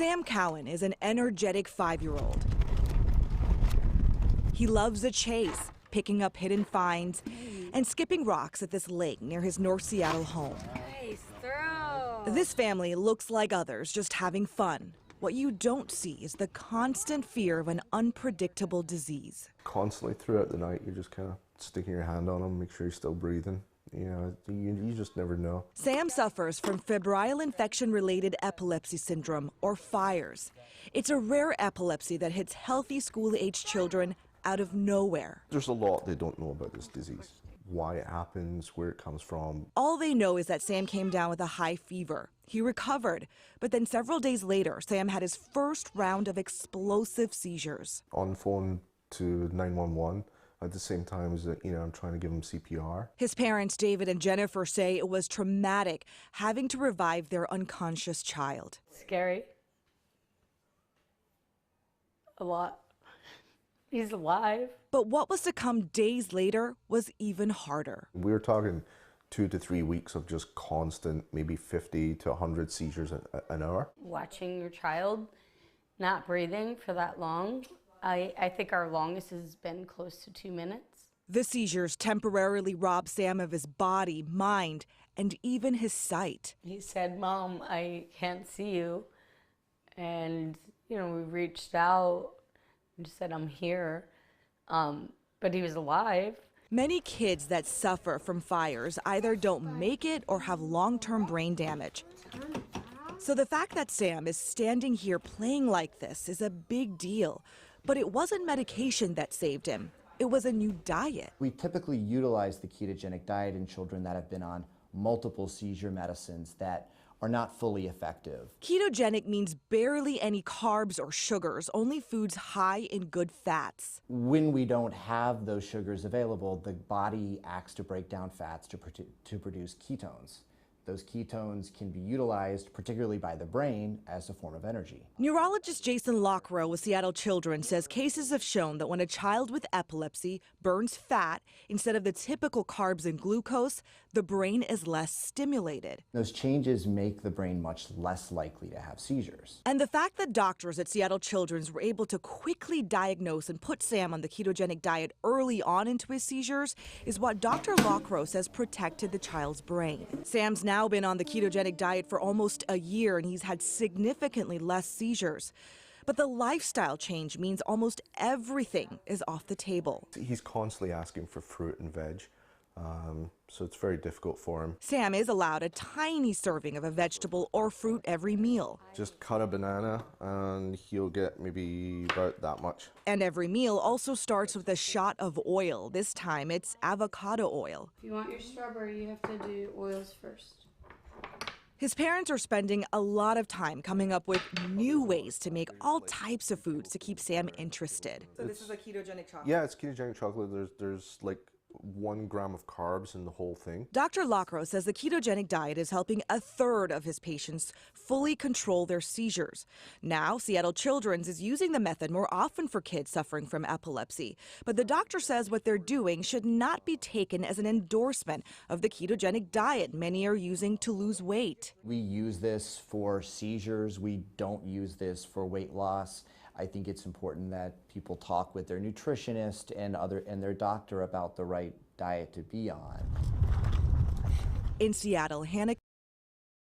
Sam Cowan is an energetic 5-year-old. He loves the chase, picking up hidden finds and skipping rocks at this lake near his North Seattle home. Nice throw. This family looks like others, just having fun. What you don't see is the constant fear of an unpredictable disease. Constantly throughout the night, you're just kind of sticking your hand on him, make sure he's still breathing. You know, you just never know. Sam suffers from febrile infection-related epilepsy syndrome, or FIRES. It's a rare epilepsy that hits healthy school-age children out of nowhere. There's a lot they don't know about this disease. Why it happens, where it comes from. All they know is that Sam came down with a high fever. He recovered, but then several days later, Sam had his first round of explosive seizures. On phone to 911 at the same time as, I'm trying to give him CPR. His parents, David and Jennifer, say it was traumatic having to revive their unconscious child. Scary. A lot. He's alive. But what was to come days later was even harder. We were talking 2 to 3 weeks of just constant, maybe 50 to 100 seizures an hour. Watching your child not breathing for that long, I think our longest has been close to 2 minutes. The seizures temporarily robbed Sam of his body, mind, and even his sight. He said, "Mom, I can't see you." And, we reached out and just said, "I'm here." But he was alive. Many kids that suffer from FIRES either don't make it or have long-term brain damage. So the fact that Sam is standing here playing like this is a big deal. But it wasn't medication that saved him. It was a new diet. We typically utilize the ketogenic diet in children that have been on multiple seizure medicines that are not fully effective. Ketogenic means barely any carbs or sugars, only foods high in good fats. When we don't have those sugars available, the body acts to break down fats to produce ketones. Those ketones can be utilized, particularly by the brain, as a form of energy. Neurologist Jason Lockrow with Seattle Children says cases have shown that when a child with epilepsy burns fat instead of the typical carbs and glucose, the brain is less stimulated. Those changes make the brain much less likely to have seizures. And the fact that doctors at Seattle Children's were able to quickly diagnose and put Sam on the ketogenic diet early on into his seizures is what Dr. Lockrow says protected the child's brain. Sam's now been on the ketogenic diet for almost a year, and he's had significantly less seizures. But the lifestyle change means almost everything is off the table. He's constantly asking for fruit and veg, so it's very difficult for him. Sam is allowed a tiny serving of a vegetable or fruit every meal. Just cut a banana and he'll get maybe about that much. And every meal also starts with a shot of oil. This time it's avocado oil. If you want your strawberry, you have to do oils first. His parents are spending a lot of time coming up with new ways to make all types of foods to keep Sam interested. So this is a ketogenic chocolate? Yeah, it's ketogenic chocolate. There's like 1 gram of carbs in the whole thing. Dr. Lockrow says the ketogenic diet is helping a third of his patients fully control their seizures. Now, Seattle Children's is using the method more often for kids suffering from epilepsy. But the doctor says what they're doing should not be taken as an endorsement of the ketogenic diet many are using to lose weight. We use this for seizures. We don't use this for weight loss. I think it's important that people talk with their nutritionist and their doctor about the right diet to be on. In Seattle, Hannah